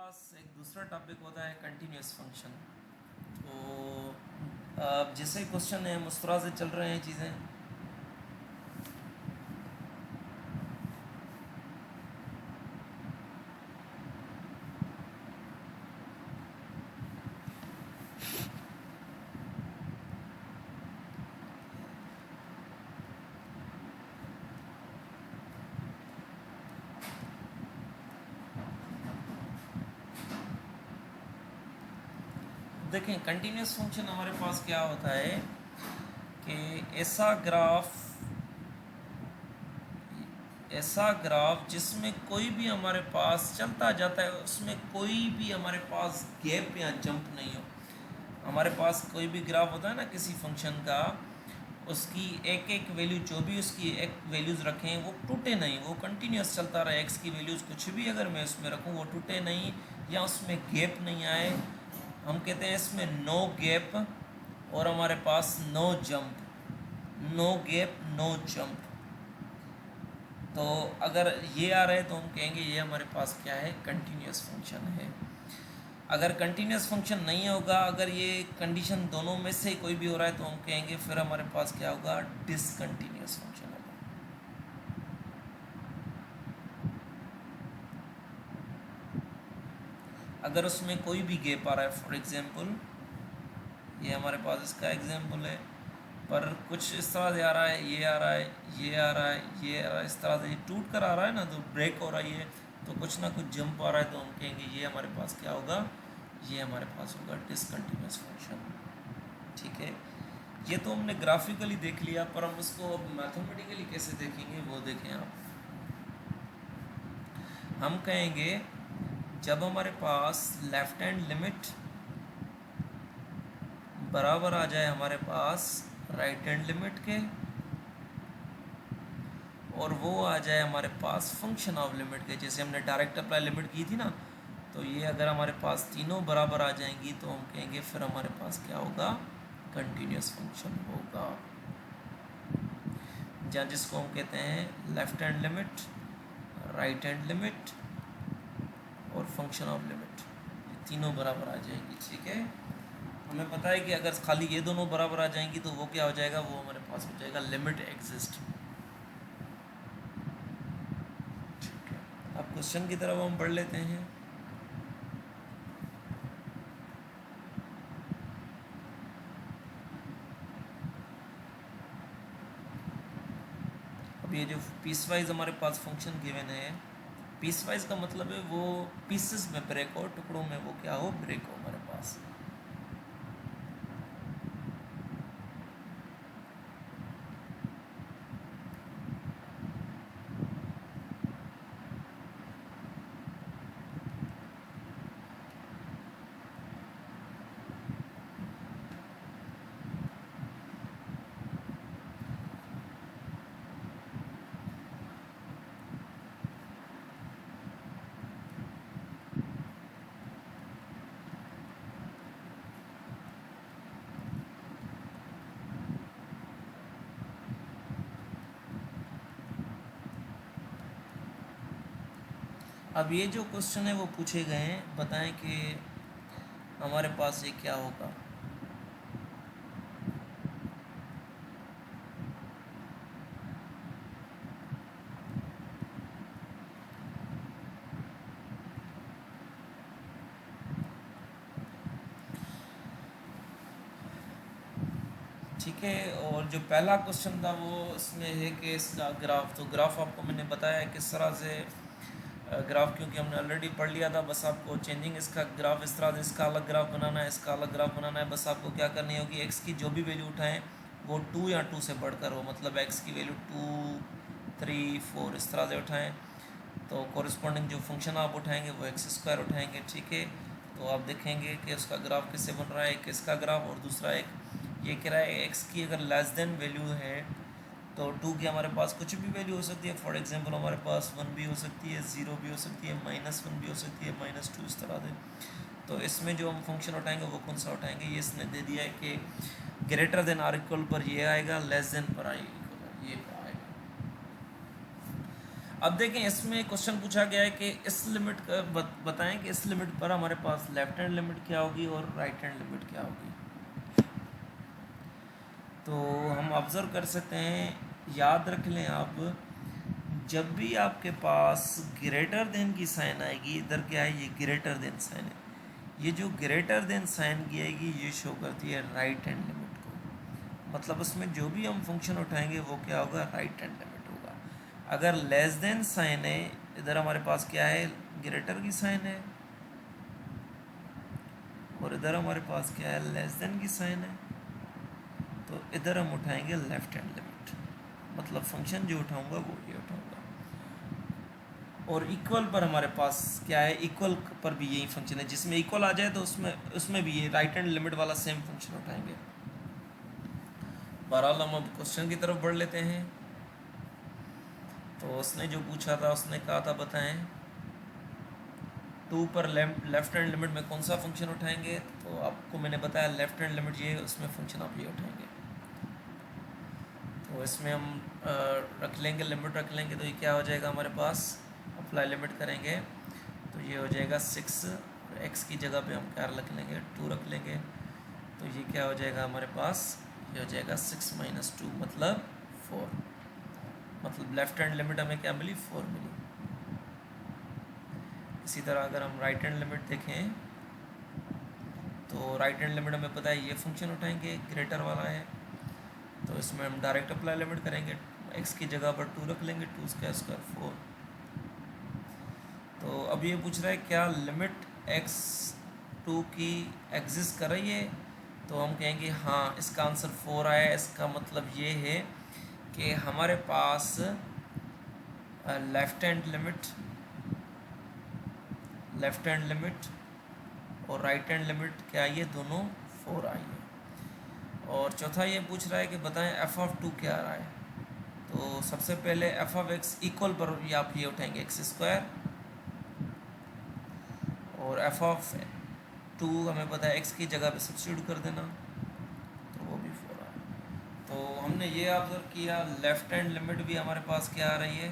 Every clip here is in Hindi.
पास एक दूसरा टॉपिक होता है कंटिन्यूस फंक्शन। तो जैसे क्वेश्चन है मुस्तरा से चल रहे हैं चीज़ें। देखें कंटिन्यूस फंक्शन हमारे पास क्या होता है कि ऐसा ग्राफ जिसमें कोई भी हमारे पास चलता जाता है, उसमें कोई भी हमारे पास गैप या जंप नहीं हो। हमारे पास कोई भी ग्राफ होता है ना किसी फंक्शन का, उसकी एक एक वैल्यू जो भी उसकी एक वैल्यूज़ रखें वो टूटे नहीं, वो कंटिन्यूस चलता रहे। एक्स की वैल्यूज़ कुछ भी अगर मैं उसमें रखूँ वो टूटे नहीं या उसमें गैप नहीं आए। हम कहते हैं इसमें नो गैप और हमारे पास no jump, no gap no jump. तो अगर ये आ रहे तो हम कहेंगे ये हमारे पास क्या है, कंटिन्यूस फंक्शन है। अगर कंटिन्यूस फंक्शन नहीं होगा, अगर ये कंडीशन दोनों में से कोई भी हो रहा है तो हम कहेंगे फिर हमारे पास क्या होगा, डिसकंटिन्यूस फंक्शन होगा। अगर उसमें कोई भी गैप आ रहा है, फॉर एग्जांपल ये हमारे पास इसका एग्जांपल है, पर कुछ इस तरह से आ रहा है, ये आ रहा है, ये आ रहा है, ये आ रहा है, इस तरह से टूट कर आ रहा है ना, तो ब्रेक हो रही है, तो कुछ ना कुछ जंप आ रहा है, तो हम कहेंगे ये हमारे पास क्या होगा, ये हमारे पास होगा डिसकंटिन्यूस फंक्शन। ठीक है, ये तो हमने ग्राफिकली देख लिया, पर हम इसको अब मैथमेटिकली कैसे देखेंगे वो देखें आप। हम कहेंगे जब हमारे पास लेफ्ट हैंड लिमिट बराबर आ जाए हमारे पास राइट हैंड लिमिट के, और वो आ जाए हमारे पास फंक्शन ऑफ लिमिट के, जैसे हमने डायरेक्ट अप्लाई लिमिट की थी ना, तो ये अगर हमारे पास तीनों बराबर आ जाएंगी तो हम कहेंगे फिर हमारे पास क्या होगा, कंटिन्यूस फंक्शन होगा। जहाँ जिसको हम कहते हैं left hand limit, right hand limit और फंक्शन ऑफ लिमिट, ये तीनों बराबर आ जाएंगी। ठीक है, हमें पता है कि अगर खाली ये दोनों बराबर आ जाएंगी तो वो क्या हो जाएगा, वो हमारे पास हो जाएगा लिमिट एग्जिस्ट। अब क्वेश्चन की तरफ हम पढ़ लेते हैं। अब ये जो पीस वाइज हमारे पास फंक्शन गिवन है, पीस वाइज का मतलब है वो पीसेस में ब्रेक हो, टुकड़ों में वो क्या हो, ब्रेक हो हमारे पास। अब ये जो क्वेश्चन है वो पूछे गए हैं, बताएं कि हमारे पास ये क्या होगा। ठीक है, और जो पहला क्वेश्चन था वो इसमें है कि इसका ग्राफ, तो ग्राफ आपको मैंने बताया है किस तरह से ग्राफ, क्योंकि हमने ऑलरेडी पढ़ लिया था। बस आपको चेंजिंग इसका ग्राफ इस तरह से, इसका अलग ग्राफ बनाना है, इसका अलग ग्राफ बनाना है। बस आपको क्या करनी होगी, एक्स की जो भी वैल्यू उठाएं वो 2 या 2 से बढ़कर हो, मतलब एक्स की वैल्यू 2, 3, 4 इस तरह से उठाएं, तो कॉरस्पॉन्डिंग जो फंक्शन आप उठाएंगे वो एक्स स्क्वायर उठाएंगे। ठीक है, तो आप देखेंगे कि उसका ग्राफ किससे बन रहा है, एक इसका ग्राफ और दूसरा एक ये कह रहा है एक्स की अगर लेस देन वैल्यू है तो 2 की हमारे पास कुछ भी वैल्यू हो सकती है। फॉर एग्जांपल हमारे पास 1 भी हो सकती है, 0 भी हो सकती है, -1 भी हो सकती है, -2 इस तरह से। तो इसमें जो हम फंक्शन उठाएंगे वो कौन सा उठाएंगे, ये इसने दे दिया है कि ग्रेटर देन आर इक्वल पर ये आएगा, लेस देन पर ये आएगा। अब देखें, इसमें क्वेश्चन पूछा गया है कि इस लिमिट का बताएं कि इस लिमिट पर हमारे पास लेफ्ट हैंड लिमिट क्या होगी और राइट हैंड लिमिट क्या होगी। तो हम ऑब्ज़र्व कर सकते हैं, याद रख लें आप, जब भी आपके पास ग्रेटर देन की साइन आएगी, इधर क्या है, ये ग्रेटर देन साइन है, ये जो ग्रेटर देन साइन की आएगी ये शो करती है राइट हैंड लिमिट को। मतलब उसमें जो भी हम फंक्शन उठाएंगे वो क्या होगा, राइट हैंड लिमिट होगा। अगर लेस देन साइन है, इधर हमारे पास क्या है, ग्रेटर की साइन है, और इधर हमारे पास क्या है, लेस देन की साइन है, तो इधर हम उठाएंगे लेफ्ट हैंड लिमिट। मतलब फंक्शन जो उठाऊंगा वो ये उठाऊंगा। और इक्वल पर हमारे पास क्या है, इक्वल पर भी यही फंक्शन है, जिसमें इक्वल आ जाए तो उसमें उसमें भी ये राइट हैंड लिमिट वाला सेम फंक्शन उठाएंगे। बहरहाल हम अब क्वेश्चन की तरफ बढ़ लेते हैं। तो उसने जो पूछा था, उसने कहा था बताएं 2 पर लेफ्ट हैंड लिमिट में कौन सा फंक्शन उठाएंगे। तो आपको मैंने बताया लेफ्ट हैंड लिमिट ये है, उसमें फंक्शन आप ये उठाएंगे। तो इसमें हम रख लेंगे, लिमिट रख लेंगे, तो ये क्या हो जाएगा हमारे पास, अप्लाई लिमिट करेंगे तो ये हो जाएगा 6, और एक्स की जगह पे हम क्या रख लेंगे, 2 रख लेंगे, तो ये क्या हो जाएगा हमारे पास, ये हो जाएगा 6 माइनस 2 मतलब 4। मतलब लेफ्ट हैंड लिमिट हमें क्या मिली, 4 मिली। इसी तरह अगर हम राइट हैंड लिमिट देखें, तो राइट हैंड लिमिट हमें पता है ये फंक्शन उठाएंगे, ग्रेटर वाला है, तो इसमें हम डायरेक्ट अप्लाई लिमिट करेंगे, एक्स की जगह पर 2 रख लेंगे, 2 का स्क्वायर 4। तो अब ये पूछ रहा है क्या लिमिट x 2 की एग्जिस्ट कर रही है, तो हम कहेंगे हाँ, इसका आंसर 4 आया। इसका मतलब ये है कि हमारे पास लेफ्ट हैंड लिमिट और राइट हैंड लिमिट क्या आई है, दोनों 4 आई है। और चौथा ये पूछ रहा है कि बताएं एफ ऑफ 2 क्या आ रहा है। तो सबसे पहले एफ ऑफ एक्स इक्वल पर आप ये उठाएंगे एक्स स्क्वायर, और एफ ऑफ 2 हमें पता है एक्स की जगह पे सब्स्टिट्यूट कर देना, तो वो भी 4 आ रहा है। तो हमने ये ऑब्जर्व किया, लेफ्ट हैंड लिमिट भी हमारे पास क्या आ रही है,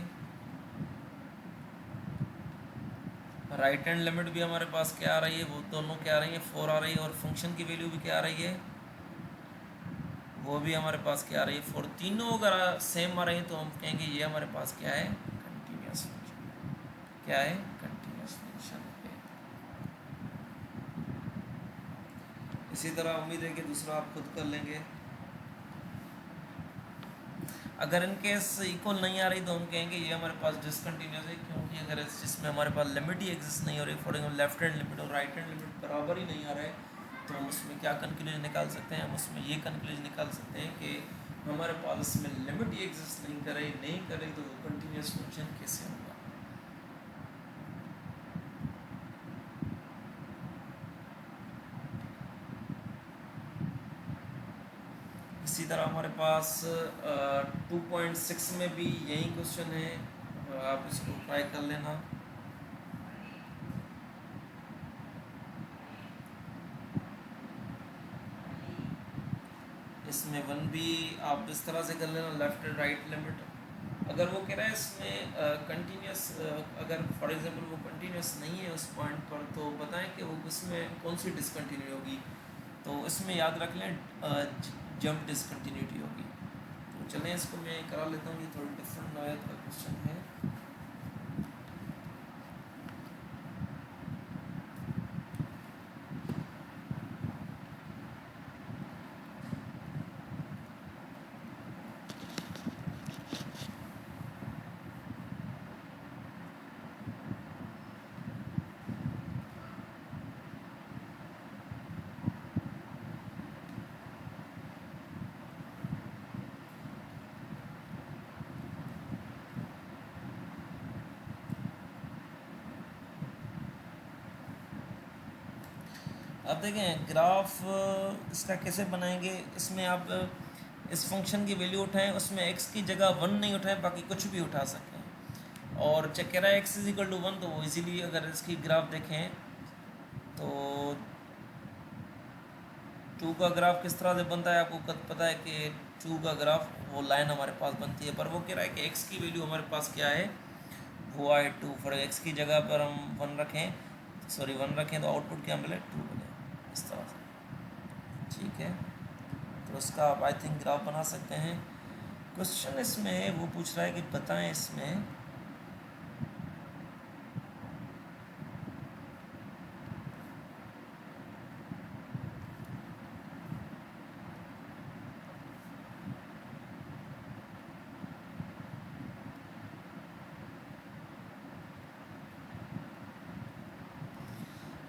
राइट हैंड लिमिट भी हमारे पास क्या आ रही है, वो दोनों क्या आ रही है, 4 आ रही है, और फंक्शन की वैल्यू भी क्या आ रही है, वो भी हमारे पास क्या आ रही है, 4। तीनों अगर सेम आ रही है तो हम कहेंगे ये हमारे पास क्या है, कंटिन्यूस फंक्शन। क्या है, कंटिन्यूस फंक्शन है। इसी तरह उम्मीद है कि दूसरा आप खुद कर लेंगे। अगर इनकेस इक्वल नहीं आ रही तो हम कहेंगे ये हमारे पास डिसकंटिन्यूस है, क्योंकि अगर जिसमें हमारे पास लिमिट ही एग्जिस्ट नहीं हो रही, for example left hand limit और राइट हैंड लिमिट बराबर ही नहीं आ रहा है, तो हम उसमें क्या कंक्लूजन निकाल सकते हैं, हम उसमें ये कंक्लूजन निकाल सकते हैं कि हमारे पास इसमें लिमिट ही एग्जिस्ट नहीं कर रही तो वो कंटिन्यूस फंक्शन कैसे होगा। इसी तरह हमारे पास 2.6 में भी यही क्वेश्चन है, आप इसको ट्राई कर लेना। इसमें 1 भी आप इस तरह से कर लेना, लेफ्ट एंड राइट लिमिट। अगर वो कह रहा है इसमें कंटिन्यूस, अगर फॉर एग्जांपल वो कंटिन्यूस नहीं है उस पॉइंट पर, तो बताएं कि वो उसमें कौन सी डिसकंटिन्यू होगी। तो इसमें याद रख लें जंप डिसकंटिन्यूटी होगी। तो चलें इसको मैं करा लेता हूँ, ये थोड़ी डिफरेंट नौयत का क्वेश्चन है। अब देखें ग्राफ इसका कैसे बनाएंगे। इसमें आप इस फंक्शन की वैल्यू उठाएं, उसमें x की जगह 1 नहीं उठाएं, बाकी कुछ भी उठा सकते हैं। और चेक कह रहा है x इज इक्वल टू 1, तो वो इजीली अगर इसकी ग्राफ देखें तो 2 का ग्राफ किस तरह से बनता है, आपको पता है कि 2 का ग्राफ वो लाइन हमारे पास बनती है। पर वो कह रहा है कि x की वैल्यू हमारे पास क्या है, वो आए 2, फॉर एक्स की जगह पर हम 1 रखें, सॉरी 1 रखें तो आउटपुट क्या मिले 2 मिले, इस तरह से। ठीक है, तो उसका आप आई थिंक ग्राफ बना सकते हैं। क्वेश्चन इसमें वो पूछ रहा है कि बताएं इसमें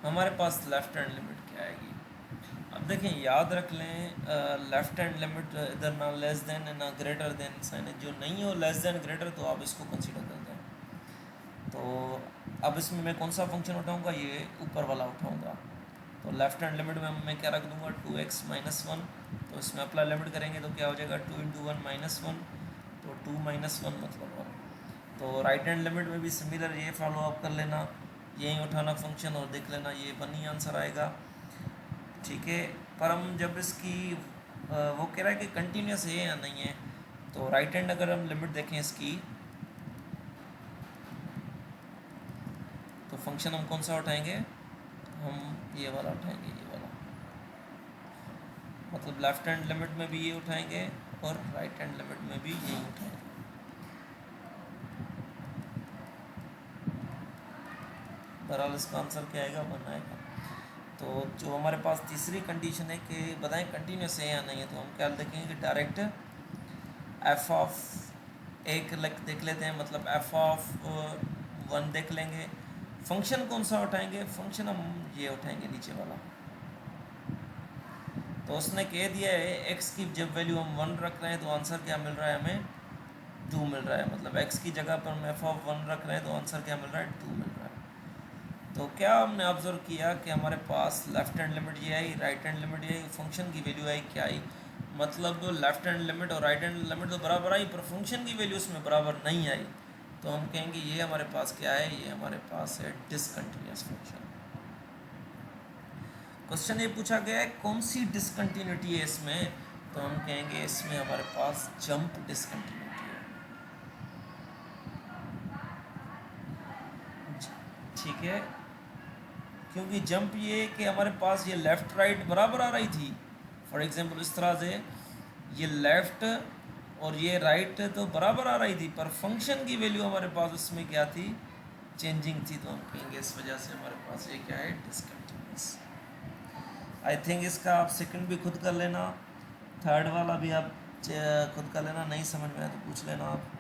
हमारे पास लेफ्ट हैंड लिमिट क्या आएगी। अब देखें, याद रख लें, लेफ्ट हैंड लिमिट इधर ना लेस देन ना ग्रेटर देन साइन है, जो नहीं हो लेस देन ग्रेटर तो आप इसको कंसीडर कर दें। तो अब इसमें मैं कौन सा फंक्शन उठाऊंगा, ये ऊपर वाला उठाऊंगा। तो लेफ्ट हैंड लिमिट में मैं क्या रख दूंगा 2x माइनस 1, तो इसमें अप्लाई लिमिट करेंगे तो क्या हो जाएगा 2 इंटू 1 माइनस 1, तो 2 माइनस 1 मतलब 1। तो राइट हैंड लिमिट में भी सिमिलर ये फॉलो अप कर लेना, यही उठाना फंक्शन और देख लेना, ये 1 ही आंसर आएगा। ठीक है, पर हम जब इसकी वो कह रहा है कि कंटिन्यूस है या नहीं है, तो राइट हैंड अगर हम लिमिट देखें इसकी, तो फंक्शन हम कौन सा उठाएंगे, हम ये वाला उठाएंगे, ये वाला, मतलब लेफ्ट हैंड लिमिट में भी ये उठाएंगे और राइट हैंड लिमिट में भी यही उठाएंगे। बहरहाल इसका आंसर क्या आएगा, 1 आएगा। तो जो हमारे पास तीसरी कंडीशन है कि बताएं कंटिन्यूस है या नहीं है, तो हम क्या देखेंगे कि डायरेक्ट एफ ऑफ एक देख लेते हैं, मतलब एफ ऑफ 1 देख लेंगे। फंक्शन कौन सा उठाएंगे, फंक्शन हम ये उठाएंगे नीचे वाला। तो उसने कह दिया है एक्स की जब वैल्यू हम 1 रख रहे हैं तो आंसर क्या मिल रहा है, हमें 2 मिल रहा है, मतलब एक्स की जगह पर हम एफ ऑफ 1 रख रहे हैं तो आंसर क्या मिल रहा है, 2 मिल रहा है। तो क्या हमने ऑब्जर्व किया कि हमारे पास लेफ्ट हैंड लिमिट ये आई, राइट हैंड लिमिट ये आई, फंक्शन की वैल्यू आई क्या आई, मतलब लेफ्ट हैंड लिमिट और राइट हैंड लिमिट तो बराबर आई पर फंक्शन की वैल्यू उसमें बराबर नहीं आई, तो हम कहेंगे ये हमारे पास क्या है, ये हमारे पास है डिसकंटिन्यूस फंक्शन। क्वेश्चन ये पूछा गया है कौन सी डिसकंटिन्यूटी है इसमें, तो हम कहेंगे इसमें हमारे पास जंप डिसकंटिन्यूटी है। ठीक है, क्योंकि जंप ये कि हमारे पास ये लेफ़्ट राइट बराबर आ रही थी, फॉर एग्जांपल इस तरह से ये लेफ़्ट और ये राइट तो बराबर आ रही थी, पर फंक्शन की वैल्यू हमारे पास उसमें क्या थी, चेंजिंग थी, तो हम कहेंगे इस वजह से हमारे पास ये क्या है, डिसकंटिन्यूस। आई थिंक इसका आप सेकंड भी खुद कर लेना, थर्ड वाला भी आप खुद कर लेना, नहीं समझ में आया तो पूछ लेना आप।